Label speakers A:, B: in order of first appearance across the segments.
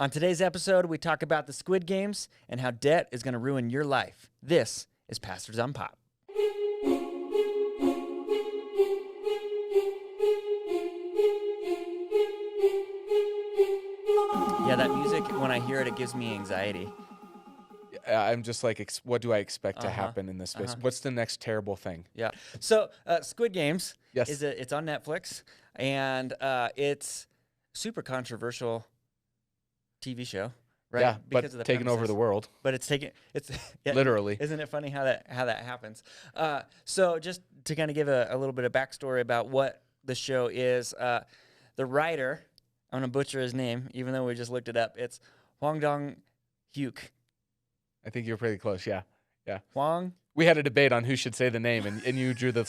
A: On today's episode, we talk about the Squid Games and how debt is going to ruin your life. This is Pastors on Pop. Yeah, that music, when I hear it, it gives me anxiety.
B: I'm just like, what do I expect to happen in this space? What's the next terrible thing?
A: Yeah. So, Squid Games,
B: Yes.
A: it's on Netflix, and it's super controversial TV show, right?
B: Yeah,
A: Because
B: but
A: of the
B: taking over
A: premises.
B: the world,
A: But it's yeah,
B: literally.
A: Isn't it funny how that happens? So just to kind of give a little bit of backstory about what the show is, the writer, I'm gonna butcher his name, even though we just looked it up. It's Hwang Dong-hyuk.
B: I think you're pretty close. Yeah.
A: Hwang.
B: We had a debate on who should say the name, and you drew the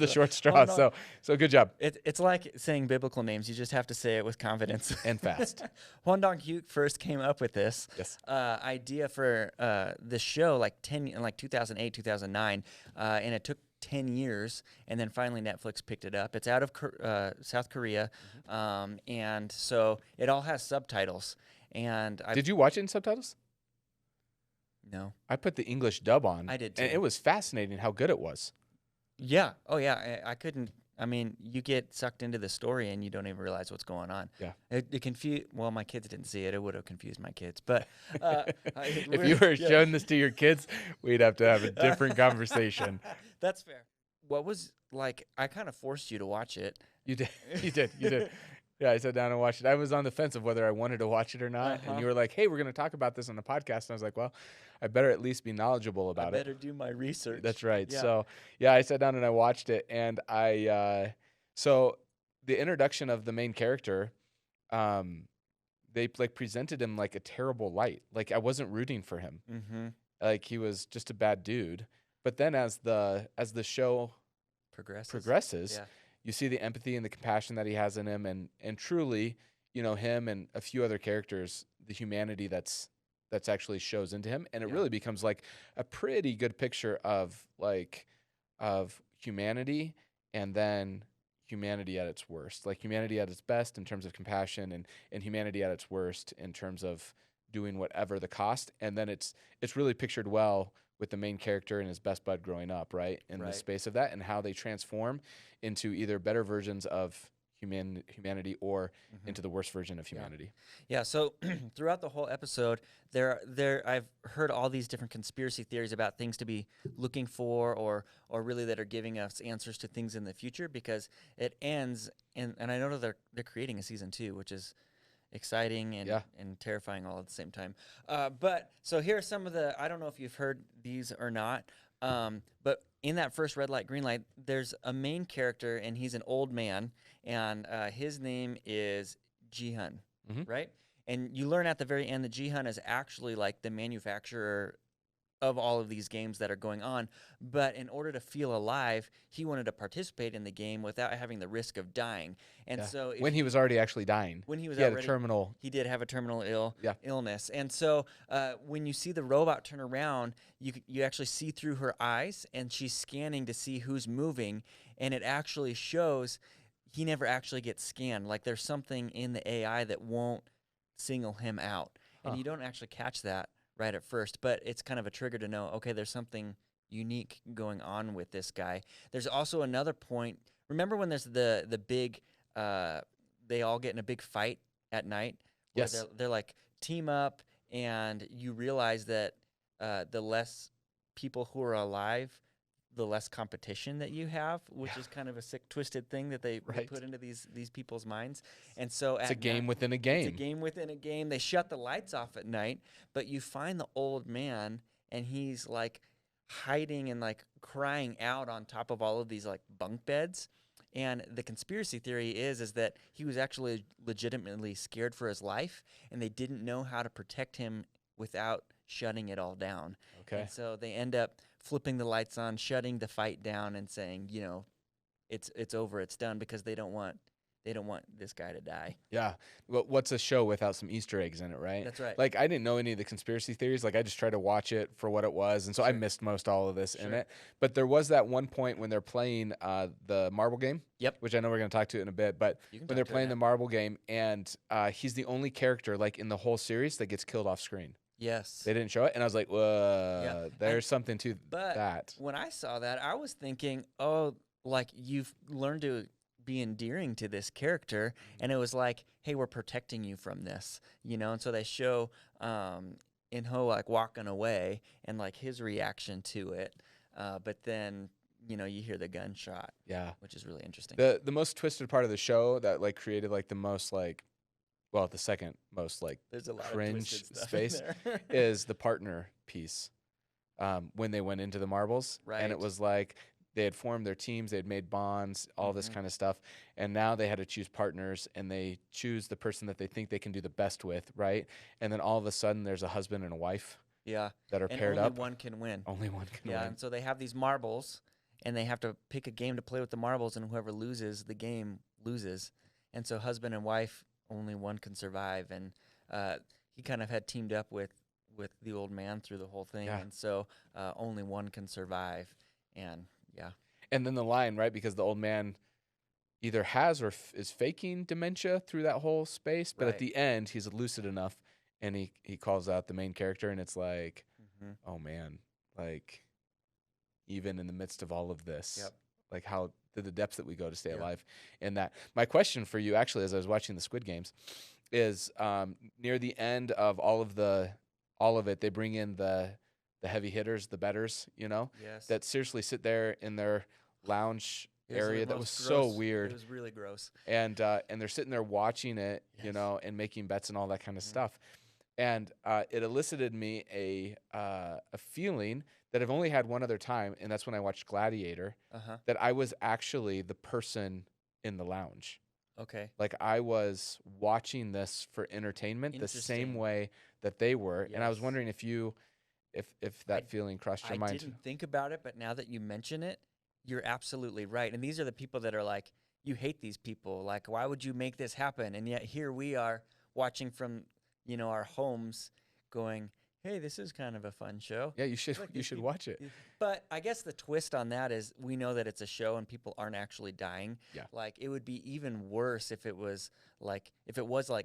B: short straw.
A: Hwang Dong.
B: So good job.
A: It's like saying biblical names. You just have to say it with confidence
B: And fast.
A: Hwang Dong-hyuk first came up with this
B: Yes.
A: idea for the show in 2008, 2009, and it took 10 years, and then finally Netflix picked it up. It's out of South Korea, and so it all has subtitles. And
B: Did you watch it in subtitles?
A: No.
B: I put the English dub on.
A: I did too.
B: And it was fascinating how good it was.
A: Yeah. Oh, yeah. I couldn't. I mean, you get sucked into the story and you don't even realize what's going on.
B: Yeah.
A: It confused. Well, my kids didn't see it. It would have confused my kids. But
B: if you were showing this to your kids, we'd have to have a different conversation.
A: That's fair. What was like? I kind of forced you to watch it.
B: You did. You did. Yeah, I sat down and watched it. I was on the fence of whether I wanted to watch it or not. And you were like, hey, we're going to talk about this on the podcast. And I was like, well, I better at least be knowledgeable about it.
A: I better do my research.
B: That's right.
A: Yeah.
B: So, yeah, I sat down and I watched it. And so the introduction of the main character, they like presented him like a terrible light. Like I wasn't rooting for him.
A: Mm-hmm.
B: Like he was just a bad dude. But then as the show progresses,
A: Yeah.
B: you see the empathy and the compassion that he has in him, and truly, him and a few other characters, the humanity that's actually shows into him, and it really becomes like a pretty good picture of humanity, and then humanity at its worst, like humanity at its best in terms of compassion, and humanity at its worst in terms of doing whatever the cost, and then it's really pictured well with the main character and his best bud growing up, right? In the space of that, and how they transform into either better versions of humanity or into the worst version of humanity.
A: Yeah. So throughout the whole episode, I've heard all these different conspiracy theories about things to be looking for, or really that are giving us answers to things in the future, because it ends, and I know that they're creating a season 2, which is exciting and terrifying all at the same time. But so here are some of I don't know if you've heard these or not, but in that first red light, green light, there's a main character, and he's an old man, and his name is Jihan, right? And you learn at the very end that Jihan is actually like the manufacturer of all of these games that are going on, but in order to feel alive, he wanted to participate in the game without having the risk of dying. And so
B: when he was already actually dying,
A: he
B: had a terminal.
A: He did have a terminal illness, and so when you see the robot turn around, you actually see through her eyes, and she's scanning to see who's moving, and it actually shows he never actually gets scanned. Like there's something in the AI that won't single him out, and you don't actually catch that right at first, but it's kind of a trigger to know, okay, there's something unique going on with this guy. There's also another point. Remember when there's the big, they all get in a big fight at night?
B: Yes.
A: They're like, team up, and you realize that the less people who are alive, the less competition that you have, which is kind of a sick, twisted thing that they put into these people's minds. And so
B: it's a game within a game.
A: It's a game within a game. They shut the lights off at night, but you find the old man, and he's like hiding and like crying out on top of all of these like bunk beds. And the conspiracy theory is that he was actually legitimately scared for his life, and they didn't know how to protect him without shutting it all down.
B: Okay.
A: And so they end up flipping the lights on, shutting the fight down, and saying, it's over, it's done, because they don't want they don't want this guy to die.
B: Yeah. Well, what's a show without some Easter eggs in it, right?
A: That's right.
B: Like, I didn't know any of the conspiracy theories. Like, I just tried to watch it for what it was. And so I
A: Sure.
B: missed most all of this in
A: Sure.
B: it. But there was that one point when they're playing the marble game.
A: Yep.
B: Which I know we're going to talk to in a bit. But
A: You can
B: when
A: talk
B: they're
A: to it
B: playing
A: now.
B: the marble game, and he's the only character, like, in the whole series that gets killed off screen.
A: Yes.
B: They didn't show it. And I was like, whoa, there's something to
A: But
B: that.
A: when I saw that, I was thinking, oh, like you've learned to be endearing to this character, and it was like, hey, we're protecting you from this, you know. And so they show Inho like walking away and like his reaction to it, but then you know you hear the gunshot,
B: Yeah.
A: which is really interesting.
B: The most twisted part of the show that like created like the most like, well, the second most like
A: There's a lot
B: cringe
A: of twisted stuff
B: space
A: in there.
B: is the partner piece. When they went into the marbles, and
A: Right.
B: it was like they had formed their teams, they had made bonds, all this
A: Mhm.
B: kind of stuff, and now they had to choose partners, and they choose the person that they think they can do the best with, right? And then all of a sudden, there's a husband and a wife
A: Yeah,
B: that are
A: and
B: paired
A: only
B: up.
A: one can win.
B: Only one can
A: Yeah,
B: win.
A: and so they have these marbles, and they have to pick a game to play with the marbles, and whoever loses the game loses. And so husband and wife, only one can survive. And he kind of had teamed up with the old man through the whole thing,
B: Yeah.
A: and so only one can survive. And yeah,
B: And then the line, right? Because the old man either has or is faking dementia through that whole space, but
A: Right.
B: at the end, he's lucid enough, and he calls out the main character, and it's like, oh man, like even in the midst of all of this,
A: Yep.
B: like how to the depths that we go to stay
A: Yep.
B: alive. And that my question for you actually, as I was watching the Squid Games, is near the end of all of it, they bring in the heavy hitters, the betters, you know,
A: Yes,
B: that seriously sit there in their lounge
A: It was the
B: area that
A: most
B: was so
A: gross-
B: weird,
A: It was really gross.
B: and they're sitting there watching it, you
A: Yes.
B: know, and making bets and all that kind of
A: Mhm.
B: stuff. And it elicited me a feeling that I've only had one other time, and that's when I watched Gladiator. That I was actually the person in the lounge.
A: Okay.
B: Like I was watching this for entertainment the same
A: Interesting.
B: way that they were, and I was
A: Yes.
B: wondering if that feeling crossed your
A: I
B: mind.
A: didn't think about it, but now that you mention it, you're absolutely right. And these are the people that are like, you hate these people. Like, why would you make this happen? And yet here we are watching from, you know, our homes going, hey, this is kind of a fun show.
B: Yeah, you should
A: Look,
B: you
A: these
B: should
A: people-
B: watch it.
A: But I guess the twist on that is we know that it's a show and people aren't actually dying.
B: Yeah.
A: Like it would be even worse if it was like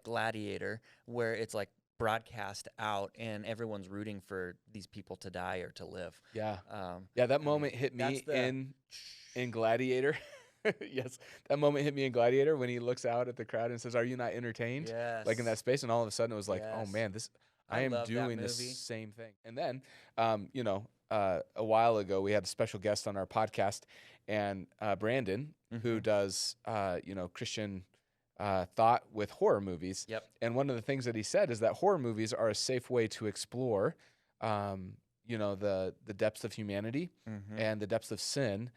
A: Gladiator, where it's like broadcast out and everyone's rooting for these people to die or to live.
B: Yeah.
A: I
B: That
A: mean,
B: moment hit me
A: that's the-
B: in Gladiator. Yes, that moment hit me in Gladiator when he looks out at the crowd and says, "Are you not entertained?"
A: Yes.
B: Like in that space, and all of a sudden it was like, "Oh
A: Yes.
B: man, I
A: I
B: am
A: love that
B: doing the
A: movie.
B: same thing." And then, you know, a while ago we had a special guest on our podcast, and Brandon, who
A: Mhm.
B: does you know, Christian thought with horror movies.
A: Yep.
B: And one of the things that he said is that horror movies are a safe way to explore, you know, the depths of humanity
A: Mhm.
B: and the depths of sin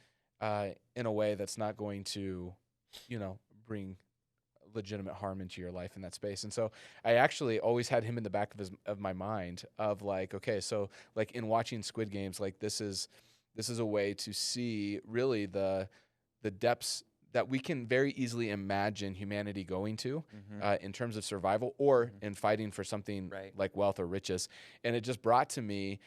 B: in a way that's not going to, you know, bring legitimate harm into your life in that space. And so I actually always had him in the back of my mind of like, okay, so like in watching Squid Games, like this is a way to see really the depths that we can very easily imagine humanity going to
A: Mhm.
B: in terms of survival or
A: Mhm.
B: in fighting for something
A: Right.
B: like wealth or riches. And it just brought to me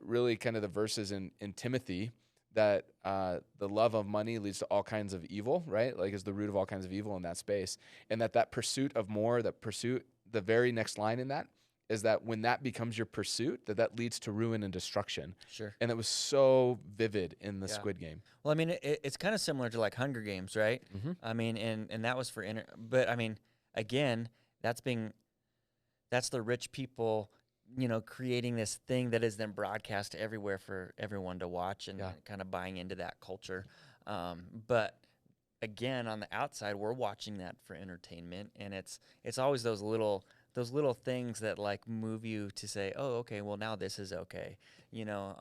B: really kind of the verses in Timothy that the love of money leads to all kinds of evil, right? Like is the root of all kinds of evil in that space. And that pursuit of more, the very next line in that is that when that becomes your pursuit, that leads to ruin and destruction.
A: Sure.
B: And it was so vivid in the
A: Yeah.
B: Squid Game.
A: Well, I mean, it's kind of similar to like Hunger Games, right?
B: Mhm.
A: I mean, and that was for but I mean, again, that's the rich people, you know, creating this thing that is then broadcast everywhere for everyone to watch and
B: Yeah.
A: kind of buying into that culture. But again, on the outside, we're watching that for entertainment, and it's always those little things that like move you to say, oh, okay, well now this is okay, you know.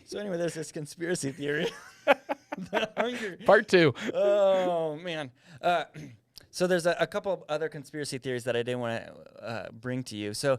A: So anyway, there's this conspiracy theory. The Hunger-
B: Part 2.
A: Oh man. So there's a couple of other conspiracy theories that I didn't want to bring to you. So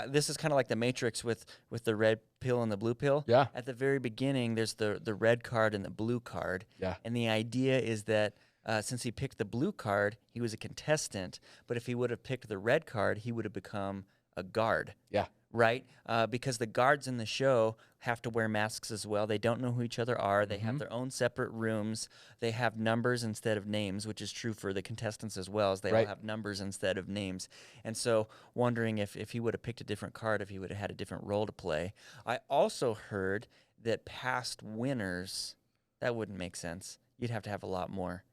A: this is kind of like the Matrix with the red pill and the blue pill.
B: Yeah.
A: At the very beginning, there's the red card and the blue card.
B: Yeah.
A: And the idea is that since he picked the blue card, he was a contestant. But if he would have picked the red card, he would have become a guard.
B: Yeah.
A: Right? Because the guards in the show have to wear masks as well. They don't know who each other are. They have their own separate rooms. They have numbers instead of names, which is true for the contestants as well, as they all have numbers instead of names. And so wondering if he would have picked a different card, if he would have had a different role to play. I also heard that past winners, that wouldn't make sense. You'd have to have a lot more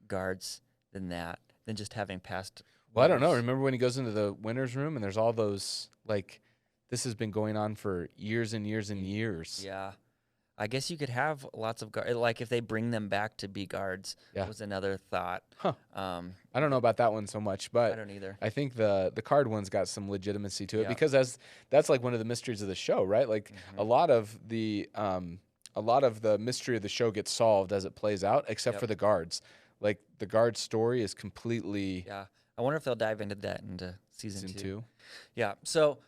A: guards than that, than just having past
B: Well, I don't know.
A: winners.
B: Remember when he goes into the winner's room and there's all those, like, this has been going on for years and years and years.
A: Yeah. I guess you could have lots of guards, like if they bring them back to be guards, was another thought.
B: Huh. I don't know about that one so much, but
A: I don't either.
B: I think the card one's got some legitimacy to it because that's like one of the mysteries of the show, right? Like a lot of the mystery of the show gets solved as it plays out, except for the guards. Like the guard story is completely
A: I wonder if they'll dive into that into season two.
B: 2.
A: Yeah. So,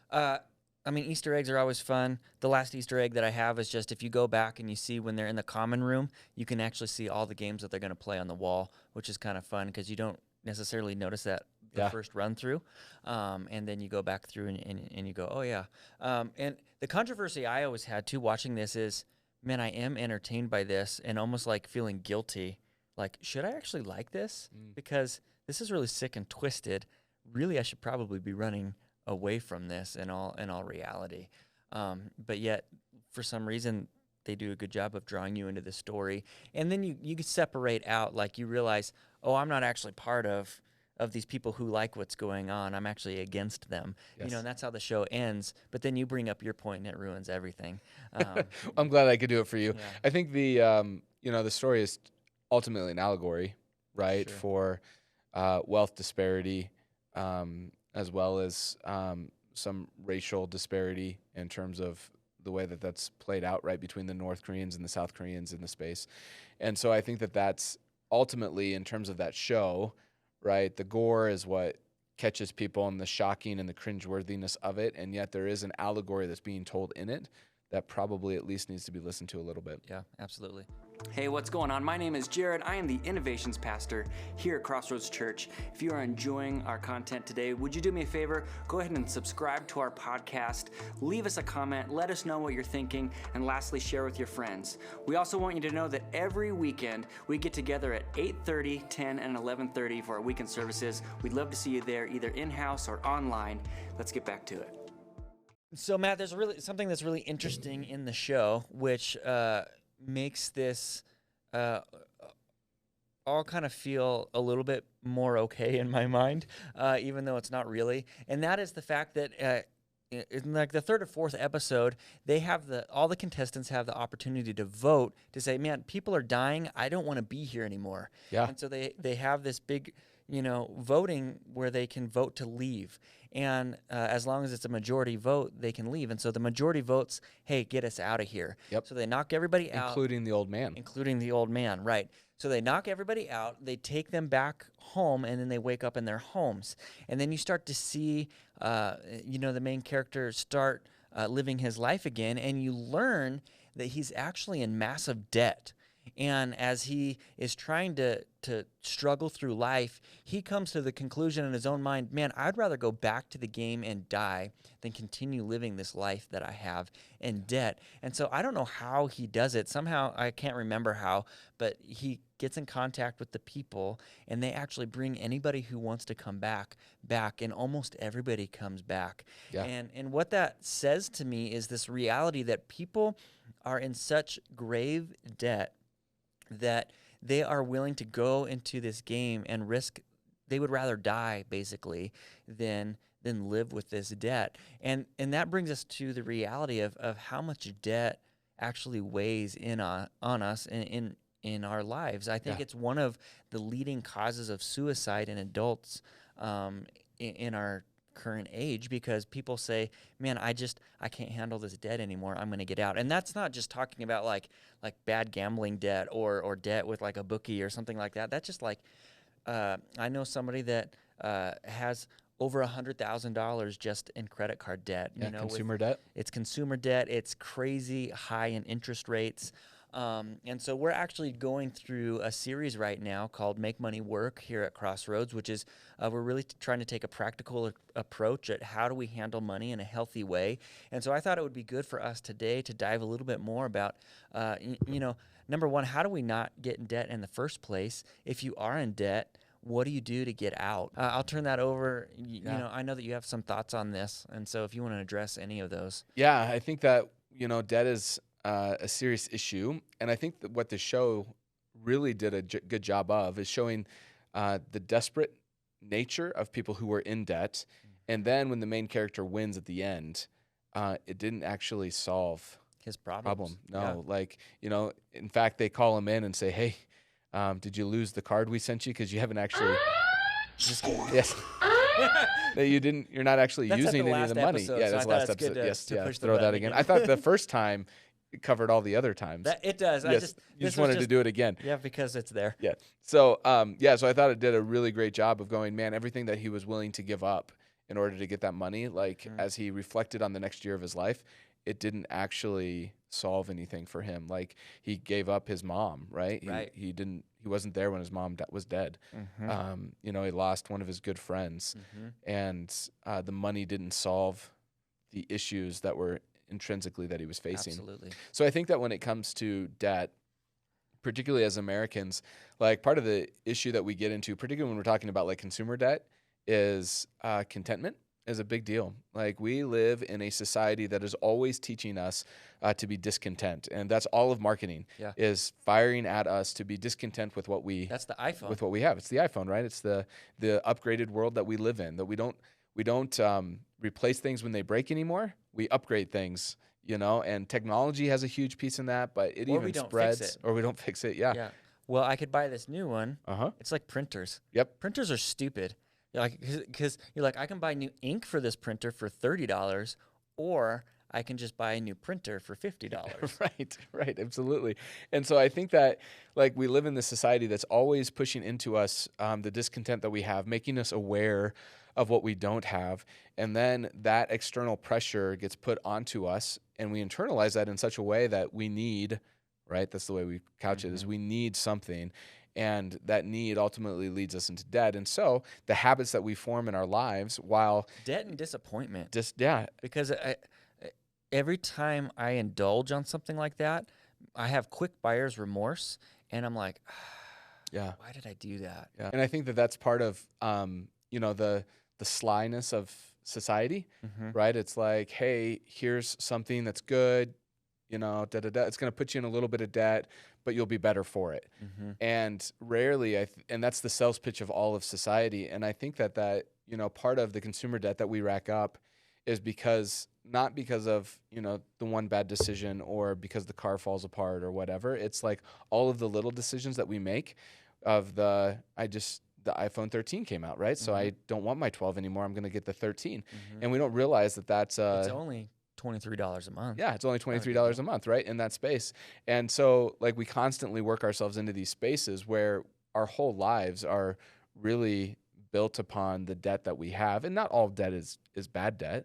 A: I mean, Easter eggs are always fun. The last Easter egg that I have is just if you go back and you see when they're in the common room, you can actually see all the games that they're going to play on the wall, which is kind of fun because you don't necessarily notice that the first run through. And then you go back through and you go, oh, yeah. And the controversy I always had, too, watching this is, man, I am entertained by this and almost like feeling guilty. Like, should I actually like this? Because this is really sick and twisted. Really, I should probably be running away from this in all reality. But yet, for some reason, they do a good job of drawing you into the story. And then you separate out, like you realize, oh, I'm not actually part of these people who like what's going on. I'm actually against them.
B: Yes.
A: You know, and that's how the show ends. But then you bring up your point and it ruins everything.
B: I'm glad I could do it for you.
A: Yeah.
B: I think the the story is ultimately an allegory, right, for wealth disparity, as well as some racial disparity in terms of the way that that's played out, right, between the North Koreans and the South Koreans in the space. And so I think that that's ultimately, in terms of that show, right, the gore is what catches people and the shocking and the cringeworthiness of it, and yet there is an allegory that's being told in it that probably at least needs to be listened to a little bit.
A: Yeah, absolutely.
C: Hey, what's going on? My name is Jared. I am the Innovations Pastor here at Crossroads Church. If you are enjoying our content today, would you do me a favor? Go ahead and subscribe to our podcast. Leave us a comment. Let us know what you're thinking. And lastly, share with your friends. We also want you to know that every weekend we get together at 8:30, 10, and 11:30 for our weekend services. We'd love to see you there, either in-house or online. Let's get back to it.
A: So, Matt, there's something that's really interesting in the show, which makes this all kind of feel a little bit more okay in my mind, even though it's not really. And that is the fact that in like the third or fourth episode, they have all the contestants have the opportunity to vote to say, man, people are dying. I don't want to be here anymore.
B: Yeah.
A: And so they have this big, voting where they can vote to leave. And as long as it's a majority vote, they can leave. And so the majority votes, hey, get us out of here.
B: Yep.
A: So they knock everybody out.
B: Including the old man.
A: Including the old man, right. So they knock everybody out. They take them back home, and then they wake up in their homes. And then you start to see, the main character start living his life again, and you learn that he's actually in massive debt. And as he is trying to struggle through life, he comes to the conclusion in his own mind, man, I'd rather go back to the game and die than continue living this life that I have in debt. And so I don't know how he does it. Somehow, I can't remember how, but he gets in contact with the people, and they actually bring anybody who wants to come back, and almost everybody comes back.
B: Yeah.
A: And what that says to me is this reality that people are in such grave debt that they are willing to go into this game and risk. They would rather die, basically, than live with this debt. And that brings us to the reality of how much debt actually weighs on us in our lives. I think it's one of the leading causes of suicide in adults in our current age, because people say, man, I can't handle this debt anymore. I'm going to get out. And that's not just talking about like bad gambling debt or debt with like a bookie or something like that. That's just like, I know somebody that has over $100,000 just in credit card debt.
B: Yeah, consumer debt.
A: It's consumer debt. It's crazy high in interest rates. And so we're actually going through a series right now called Make Money Work here at Crossroads, which is we're really trying to take a practical approach at how do we handle money in a healthy way. And so I thought it would be good for us today to dive a little bit more about, number one, how do we not get in debt in the first place? If you are in debt, what do you do to get out? I'll turn that over. You know, I know that you have some thoughts on this, and so if you want to address any of those.
B: Yeah, I think that, debt is a serious issue. And I think that what the show really did a good job of is showing the desperate nature of people who were in debt. And then when the main character wins at the end, it didn't actually solve
A: his problem.
B: No, in fact, they call him in and say, hey, did you lose the card we sent you? Because you haven't actually.
A: Just kidding.
B: Yes. That you're not actually
A: That's
B: using
A: at the
B: any of
A: last
B: the money.
A: episode,
B: Yeah,
A: so
B: that's
A: I
B: the last
A: thought it's good
B: episode.
A: to-
B: Yes,
A: to
B: yeah.
A: push the
B: Throw that
A: button
B: again.
A: again.
B: I thought the first time it covered all the other times.
A: It does.
B: Yes.
A: You
B: You just wanted to do it again.
A: Yeah, because it's there.
B: Yeah. So, so I thought it did a really great job of going, man, everything that he was willing to give up in order to get that money, as he reflected on the next year of his life, it didn't actually solve anything for him. Like, he gave up his mom, right?
A: Right.
B: He wasn't there when his mom was dead. He lost one of his good friends, and the money didn't solve the issues that were intrinsically that he was facing.
A: Absolutely.
B: So I think that when it comes to debt, particularly as Americans, like, part of the issue that we get into, particularly when we're talking about like consumer debt, is contentment is a big deal. Like, we live in a society that is always teaching us to be discontent, and that's all of marketing is firing at us to be discontent with what we.
A: That's the iPhone.
B: With what we have. It's the iPhone, right? It's the upgraded world that we live in. That we don't replace things when they break anymore. We upgrade things, and technology has a huge piece in that, but it even spreads, or we don't fix it. Yeah.
A: Well, I could buy this new one.
B: Uh-huh.
A: It's like printers.
B: Yep.
A: Printers are stupid. Because you're like, I can buy new ink for this printer for $30, or I can just buy a new printer for $50.
B: Right, absolutely. And so I think that, like, we live in this society that's always pushing into us the discontent that we have, making us aware of what we don't have, and then that external pressure gets put onto us, and we internalize that in such a way that we need, right? That's the way we couch it, is we need something. And that need ultimately leads us into debt. And so the habits that we form in our lives, while
A: debt and disappointment.
B: Because
A: every time I indulge on something like that, I have quick buyer's remorse, and I'm like, why did I do that?
B: Yeah. And I think that that's part of the slyness of society, right? It's like, hey, here's something that's good, it's going to put you in a little bit of debt, but you'll be better for it. And rarely, and that's the sales pitch of all of society. And I think that part of the consumer debt that we rack up is not because of, the one bad decision or because the car falls apart or whatever. It's like all of the little decisions that we make the iPhone 13 came out, right? So I don't want my 12 anymore. I'm going to get the 13. And we don't realize that's
A: it's only $23 a month.
B: Yeah, it's only $23 a month, right, in that space. And so, like, we constantly work ourselves into these spaces where our whole lives are really built upon the debt that we have. And not all debt is bad debt,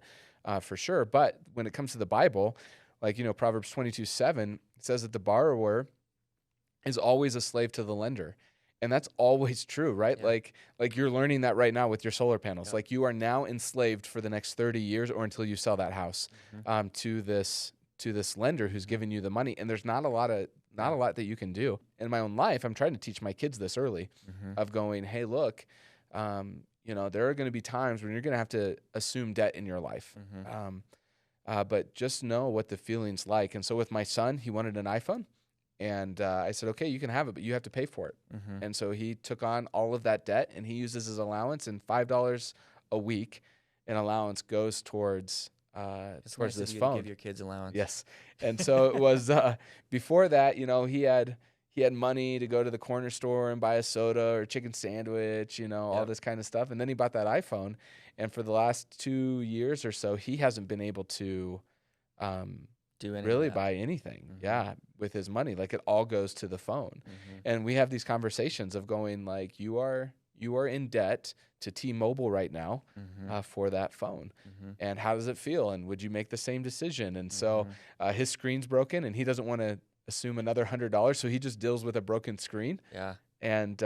B: for sure. But when it comes to the Bible, like, Proverbs 22:7 says that the borrower is always a slave to the lender. And that's always true, right?
A: Yeah.
B: Like you're learning that right now with your solar panels.
A: Yeah.
B: Like, you are now enslaved for the next 30 years or until you sell that house to this lender who's giving you the money. And there's not a lot that you can do. In my own life, I'm trying to teach my kids this early of going, hey, look, there are going to be times when you're going to have to assume debt in your life. But just know what the feeling's like. And so with my son, he wanted an iPhone. And I said, okay, you can have it, but you have to pay for it. And so he took on all of that debt, and he uses his allowance, and $5 a week in allowance goes towards
A: nice
B: this
A: of you
B: phone.
A: To give your kids allowance.
B: Yes. And so it was before that, he had money to go to the corner store and buy a soda or chicken sandwich, all this kind of stuff. And then he bought that iPhone. And for the last 2 years or so, he hasn't been able to really buy anything with his money. Like, it all goes to the phone. And we have these conversations of going, like, you are in debt to T-Mobile right now for that phone. And how does it feel? And would you make the same decision? And so his screen's broken, and he doesn't want to assume another $100. So he just deals with a broken screen
A: Yeah.
B: and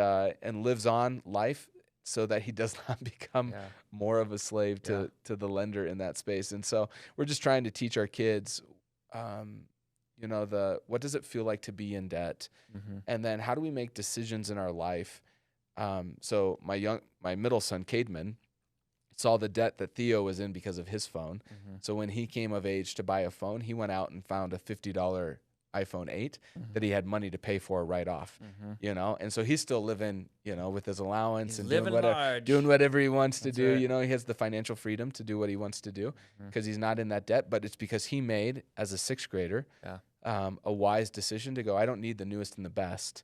B: lives on life so that he does not become
A: Yeah.
B: more of a slave
A: Yeah.
B: to the lender in that space. And so we're just trying to teach our kids, what does it feel like to be in debt?
A: Mm-hmm.
B: And then how do we make decisions in our life? So my middle son, Cademan, saw the debt that Theo was in because of his phone.
A: Mm-hmm.
B: So when he came of age to buy a phone, he went out and found a $50 iPhone 8
A: Mm-hmm.
B: that he had money to pay for right off,
A: Mm-hmm.
B: And so he's still living, with his allowance
A: He's
B: and
A: living large.
B: doing whatever he wants to
A: That's
B: do.
A: right.
B: He has the financial freedom to do what he wants to do
A: Mhm.
B: because he's not in that debt, but it's because he made, as a sixth grader, a wise decision to go, I don't need the newest and the best.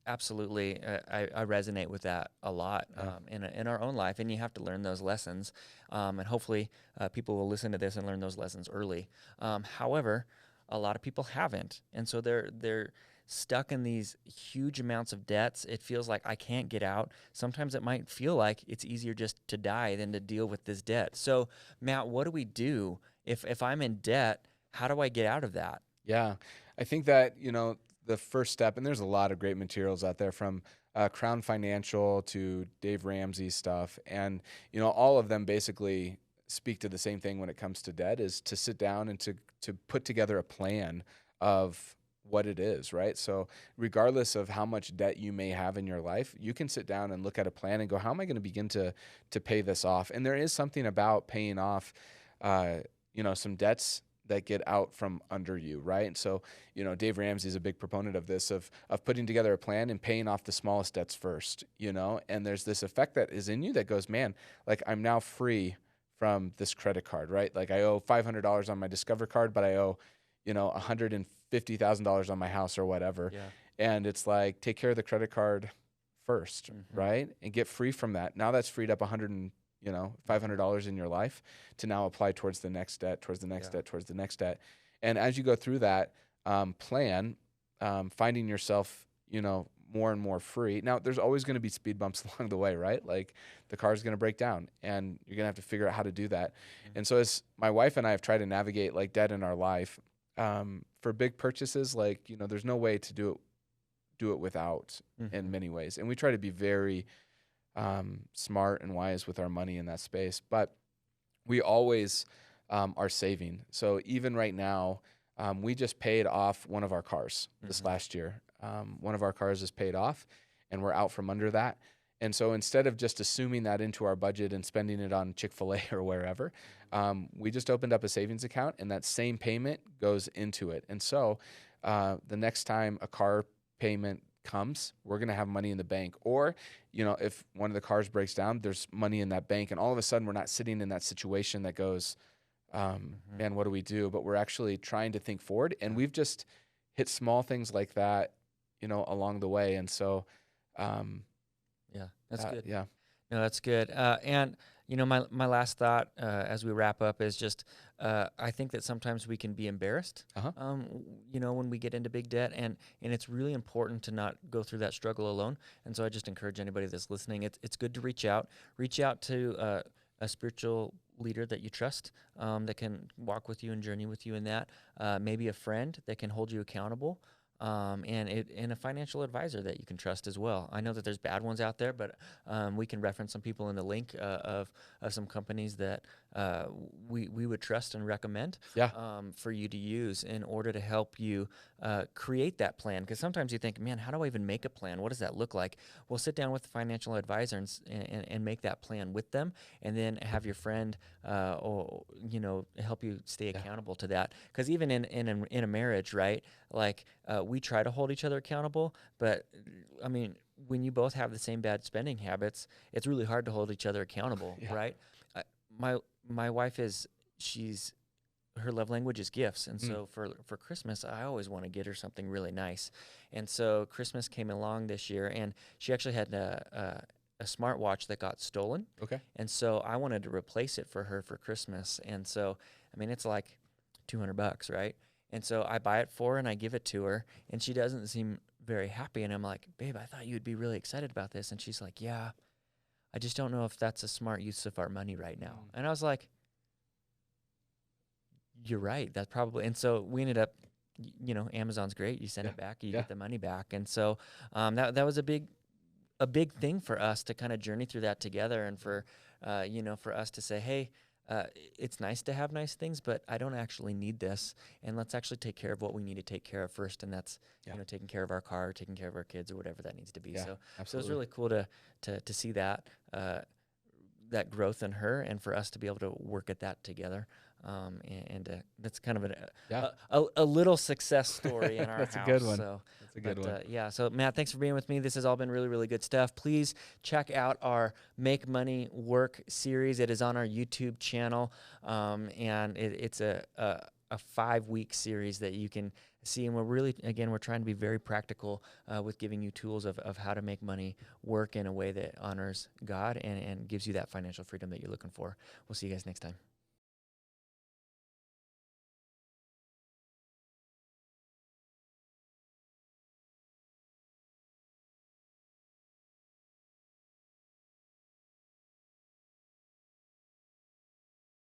A: Absolutely. I resonate with that a lot in our own life, and you have to learn those lessons. And hopefully people will listen to this and learn those lessons early. However, a lot of people haven't, and so they're stuck in these huge amounts of debts. It feels like I can't get out. Sometimes it might feel like it's easier just to die than to deal with this debt. So, Matt, what do we do if I'm in debt? How do I get out of that?
B: Yeah, I think that, the first step, and there's a lot of great materials out there from Crown Financial to Dave Ramsey's stuff. And, all of them basically speak to the same thing when it comes to debt, is to sit down and to put together a plan of what it is, right? So regardless of how much debt you may have in your life, you can sit down and look at a plan and go, how am I going to begin to pay this off? And there is something about paying off, some debts that get out from under you, right? So, Dave Ramsey is a big proponent of this, of putting together a plan and paying off the smallest debts first, and there's this effect that is in you that goes, man, like I'm now free from this credit card, right? Like I owe $500 on my Discover card, but I owe, $150,000 on my house or whatever.
A: Yeah.
B: And it's like, take care of the credit card first, right? And get free from that. Now that's freed up $500 in your life to now apply towards the next debt, towards the next debt, towards the next debt. And as you go through that plan, finding yourself, more and more free. Now, there's always going to be speed bumps along the way, right? Like the car's going to break down and you're going to have to figure out how to do that. And so as my wife and I have tried to navigate like debt in our life, for big purchases, like, there's no way to do it without in many ways. And we try to be very smart and wise with our money in that space, but we always are saving. So even right now, we just paid off one of our cars this last year. One of our cars is paid off and we're out from under that. And so instead of just assuming that into our budget and spending it on Chick-fil-A or wherever, we just opened up a savings account and that same payment goes into it. And so the next time a car payment comes, we're going to have money in the bank. Or, if one of the cars breaks down, there's money in that bank. And all of a sudden we're not sitting in that situation that goes, man, what do we do? But we're actually trying to think forward. And we've just hit small things like that, along the way. And so,
A: yeah, that's good.
B: Yeah.
A: No, that's good. And my last thought as we wrap up is just I think that sometimes we can be embarrassed, when we get into big debt, and it's really important to not go through that struggle alone. And so I just encourage anybody that's listening, it's good to reach out to a spiritual leader that you trust, that can walk with you and journey with you in that. Maybe a friend that can hold you accountable. And a financial advisor that you can trust as well. I know that there's bad ones out there, but we can reference some people in the link of some companies that we would trust and recommend for you to use in order to help you create that plan. Because sometimes you think, man, how do I even make a plan? What does that look like? Well, sit down with the financial advisor and make that plan with them, and then have your friend help you stay accountable to that. Because even in a marriage, right? Like we try to hold each other accountable, but I mean, when you both have the same bad spending habits, it's really hard to hold each other accountable, right? My wife her love language is gifts, and so for Christmas, I always want to get her something really nice. And so Christmas came along this year, and she actually had a smartwatch that got stolen.
B: Okay.
A: And so I wanted to replace it for her for Christmas, and so I mean, it's like $200, right? And so I buy it for her and I give it to her, and she doesn't seem very happy. And I'm like, babe, I thought you'd be really excited about this. And she's like, yeah, I just don't know if that's a smart use of our money right now. And I was like, you're right. That's probably, and so we ended up Amazon's great. You send it back, you
B: Yeah.
A: get the money back. And so that was a big thing for us to kind of journey through that together, and for for us to say, hey, it's nice to have nice things, but I don't actually need this, and let's actually take care of what we need to take care of first, and that's taking care of our car, taking care of our kids, or whatever that needs to be.
B: Yeah,
A: So it was
B: absolutely.
A: really cool to see that that growth in her, and for us to be able to work at that together. That's kind of a little success story in our
B: That's
A: house.
B: a good one.
A: So,
B: That's a good one.
A: yeah. So Matt, thanks for being with me. This has all been really, really good stuff. Please check out our Make Money Work series. It is on our YouTube channel, and it's a 5-week series that you can see. And we're trying to be very practical with giving you tools of how to make money work in a way that honors God and gives you that financial freedom that you're looking for. We'll see you guys next time.